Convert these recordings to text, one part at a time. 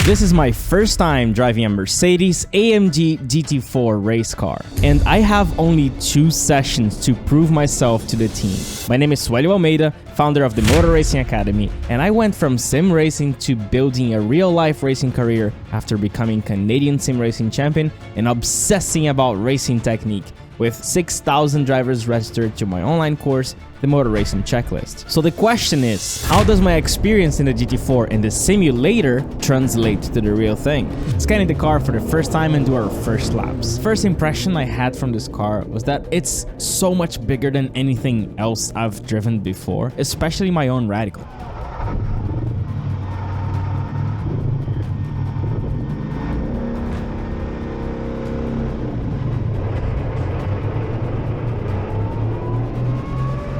This is my first time driving a Mercedes AMG GT4 race car, and I have only 2 sessions to prove myself to the team. My name is Almeida, founder of the Motor Racing Academy, and I went from sim racing to building a real-life racing career after becoming Canadian sim racing champion and obsessing about racing technique, with 6,000 drivers registered to my online course, the Motor Racing Checklist. So the question is, how does my experience in the GT4 and the simulator translate to the real thing? Scanning the car for the first time and do our first laps. First impression I had from this car was that it's so much bigger than anything else I've driven before, especially my own Radical.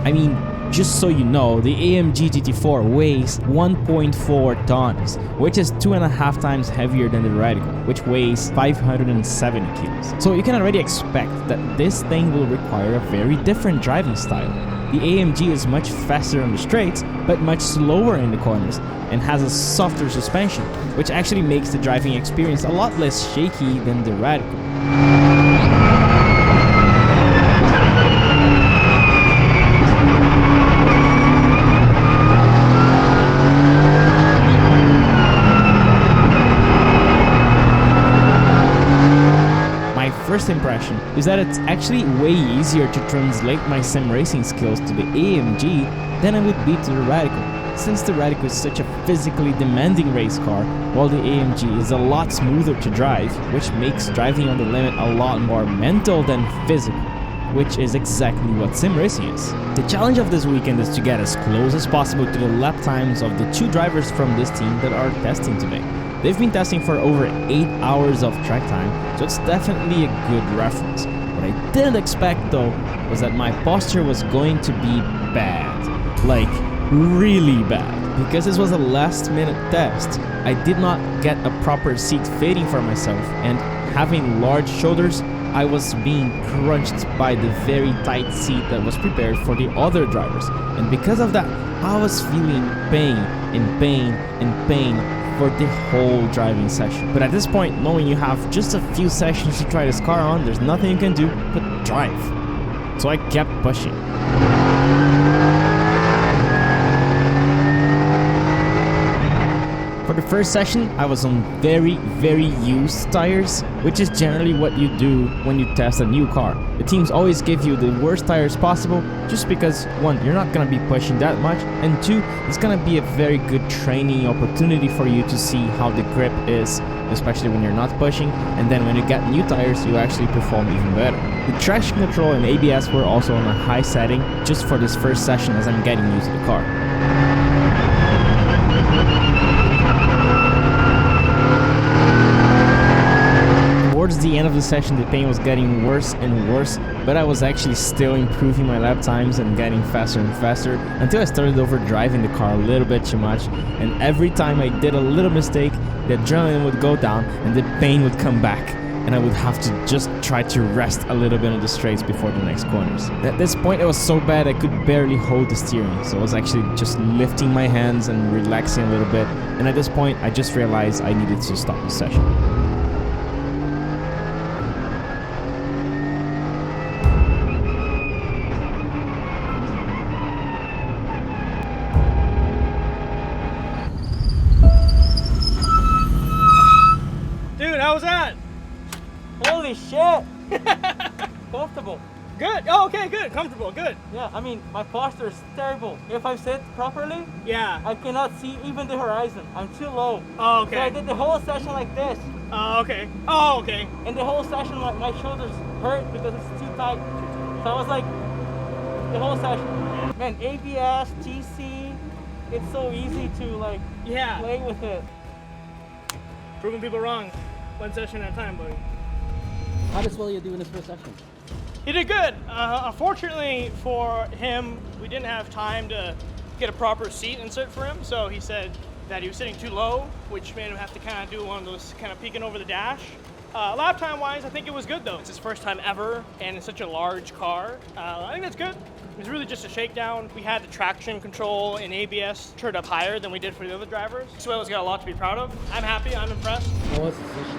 I mean, just so you know, the AMG GT4 weighs 1.4 tons, which is 2.5 times heavier than the Radical, which weighs 570 kilos. So you can already expect that this thing will require a very different driving style. The AMG is much faster on the straights, but much slower in the corners, and has a softer suspension, which actually makes the driving experience a lot less shaky than the Radical. First impression is that it's actually way easier to translate my sim racing skills to the AMG than it would be to the Radical, since the Radical is such a physically demanding race car, while the AMG is a lot smoother to drive, which makes driving on the limit a lot more mental than physical, which is exactly what sim racing is. The challenge of this weekend is to get as close as possible to the lap times of the 2 drivers from this team that are testing today. They've been testing for over 8 hours of track time, so it's definitely a good reference. What I didn't expect though was that my posture was going to be bad, like really bad, because this was a last minute test. I did not get a proper seat fitting for myself, and having large shoulders, I was being crunched by the very tight seat that was prepared for the other drivers, and because of that, I was feeling pain and pain and pain for the whole driving session. But at this point, knowing you have just a few sessions to try this car on, there's nothing you can do but drive. So I kept pushing. For the first session, I was on very used tires, which is generally what you do when you test a new car. The teams always give you the worst tires possible, just because 1, you're not gonna be pushing that much, and 2, it's gonna be a very good training opportunity for you to see how the grip is, especially when you're not pushing, and then when you get new tires, you actually perform even better. The traction control and ABS were also on a high setting, just for this first session as I'm getting used to the car. Towards the end of the session, the pain was getting worse and worse, but I was actually still improving my lap times and getting faster and faster until I started overdriving the car a little bit too much, and every time I did a little mistake, the adrenaline would go down and the pain would come back, and I would have to just try to rest a little bit on the straights before the next corners. At this point, it was so bad I could barely hold the steering, so I was actually just lifting my hands and relaxing a little bit, and at this point, I just realized I needed to stop the session. How was that? Holy shit! Comfortable. Good. Oh, okay, good. Comfortable. Good. Yeah, I mean, my posture is terrible. If I sit properly, yeah, I cannot see even the horizon. I'm too low. Oh, okay. So I did the whole session like this. Oh, okay. Oh, okay. And the whole session, my shoulders hurt because it's too tight. So I was like, the whole session. Man, ABS, TC, it's so easy to like play with it. Proving people wrong. 1 session at a time, buddy. How does William do in his first session? He did good. Unfortunately for him, we didn't have time to get a proper seat insert for him, so he said that he was sitting too low, which made him have to kind of do one of those kind of peeking over the dash. Lap time wise, I think it was good though. It's his first time ever, and it's such a large car. I think that's good. It was really just a shakedown. We had the traction control and ABS turned up higher than we did for the other drivers. Suelo's got a lot to be proud of. I'm happy, I'm impressed. What was the decision?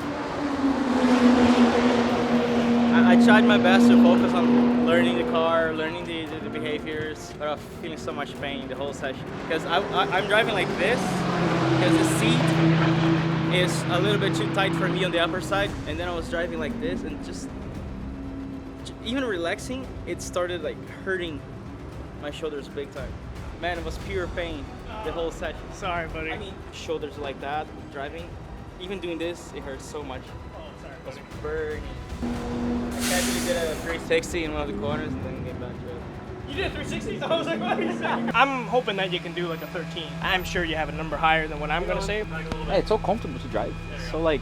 I tried my best to focus on learning the car, learning the behaviors, but I was feeling so much pain the whole session. Because I'm driving like this, because the seat is a little bit too tight for me on the upper side, and then I was driving like this, and just even relaxing, it started like hurting my shoulders big time. Man, it was pure pain the whole session. Sorry, buddy. I mean, shoulders like that, driving, even doing this, it hurts so much. Oh, sorry, It was buddy. burning. I casually did a 360 in one of the corners and then get back to it. You did 360s? I was like, what are you saying? I'm hoping that you can do like a 13. I'm sure you have a number higher than what I'm gonna say. Hey, it's so comfortable to drive. So like,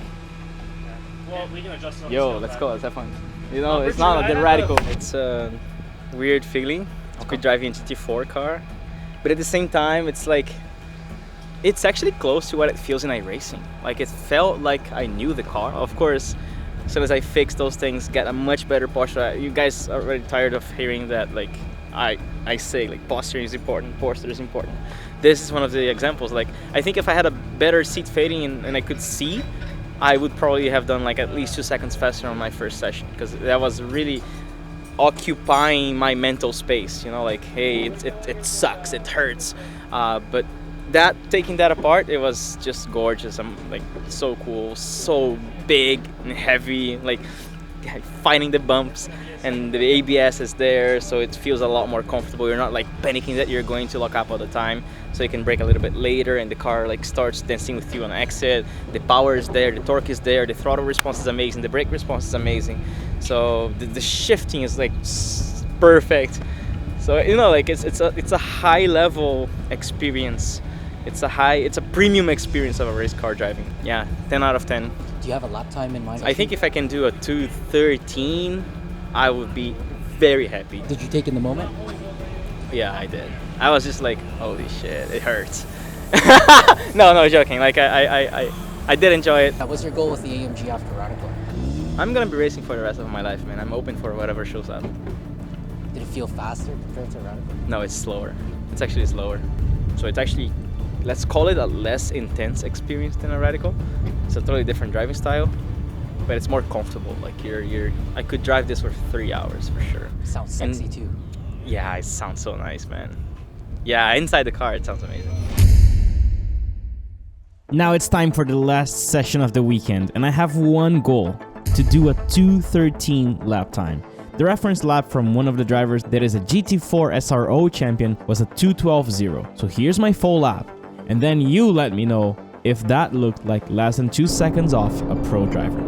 Well, we can adjust it. yo, let's go, let's have fun. You know, it's not that radical. It's a weird feeling to drive in a GT4 car, but at the same time, it's like, it's actually close to what it feels in iRacing. Like, it felt like I knew the car. Of course, as soon as I fix those things, get a much better posture. You guys are already tired of hearing that, like, I say, like, posture is important, is important. This is one of the examples. Like, I think if I had a better seat fading and I could see, I would probably have done like at least 2 seconds faster on my first session, because that was really occupying my mental space, you know, like, hey, it sucks, it hurts, but taking that apart, it was just gorgeous. I'm like, so cool, so big and heavy, like fighting the bumps, and the ABS is there, so it feels a lot more comfortable. You're not like panicking that you're going to lock up all the time, so you can brake a little bit later and the car like starts dancing with you on exit. The power is there, the torque is there, the throttle response is amazing, the brake response is amazing, so the shifting is like perfect. So, you know, like it's a high level experience. It's a premium experience of a race car driving. Yeah, 10 out of 10. Do you have a lap time in mind? I think if I can do a 2:13, I would be very happy. Did you take in the moment? Yeah, I did. I was just like, holy shit, it hurts. No, joking. Like, I did enjoy it. What's your goal with the AMG after Radical? I'm gonna be racing for the rest of my life, man. I'm open for whatever shows up. Did it feel faster compared to Radical? No, it's slower. It's actually slower. So it's actually, let's call it a less intense experience than a Radical. It's a totally different driving style, but it's more comfortable. Like I could drive this for 3 hours for sure. Sounds sexy too. Yeah, it sounds so nice, man. Yeah, inside the car, it sounds amazing. Now it's time for the last session of the weekend, and I have one goal: to do a 2:13 lap time. The reference lap from one of the drivers that is a GT4 SRO champion was a 2:12.0. So here's my full lap, and then you let me know if that looked like less than 2 seconds off a pro driver.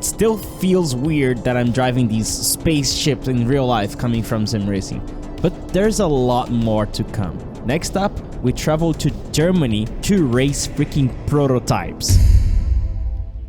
it still feels weird that I'm driving these spaceships in real life coming from sim racing. But there's a lot more to come. Next up, we travel to Germany to race freaking prototypes.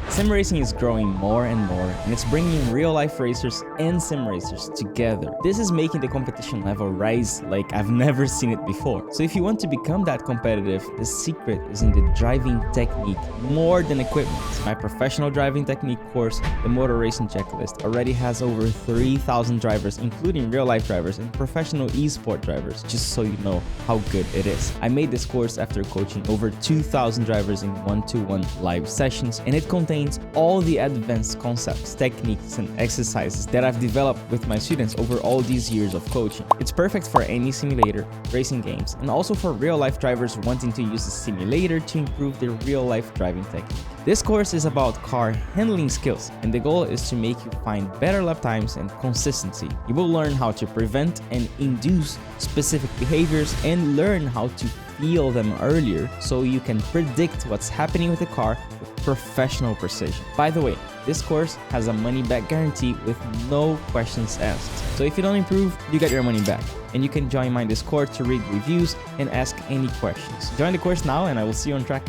Sim racing is growing more and more, and it's bringing real-life racers and sim racers together. This is making the competition level rise like I've never seen it before. So if you want to become that competitive, the secret is in the driving technique more than equipment. My professional driving technique course, the Motor Racing Checklist, already has over 3,000 drivers, including real-life drivers and professional esport drivers, just so you know how good it is. I made this course after coaching over 2,000 drivers in one-to-one live sessions, and it contains all the advanced concepts, techniques, and exercises that I've developed with my students over all these years of coaching. It's perfect for any simulator, racing games, and also for real-life drivers wanting to use a simulator to improve their real-life driving technique. This course is about car handling skills, and the goal is to make you find better lap times and consistency. You will learn how to prevent and induce specific behaviors and learn how to feel them earlier so you can predict what's happening with the car with professional precision. By the way, this course has a money-back guarantee with no questions asked. So if you don't improve, you get your money back. And you can join my Discord to read reviews and ask any questions. Join the course now and I will see you on track.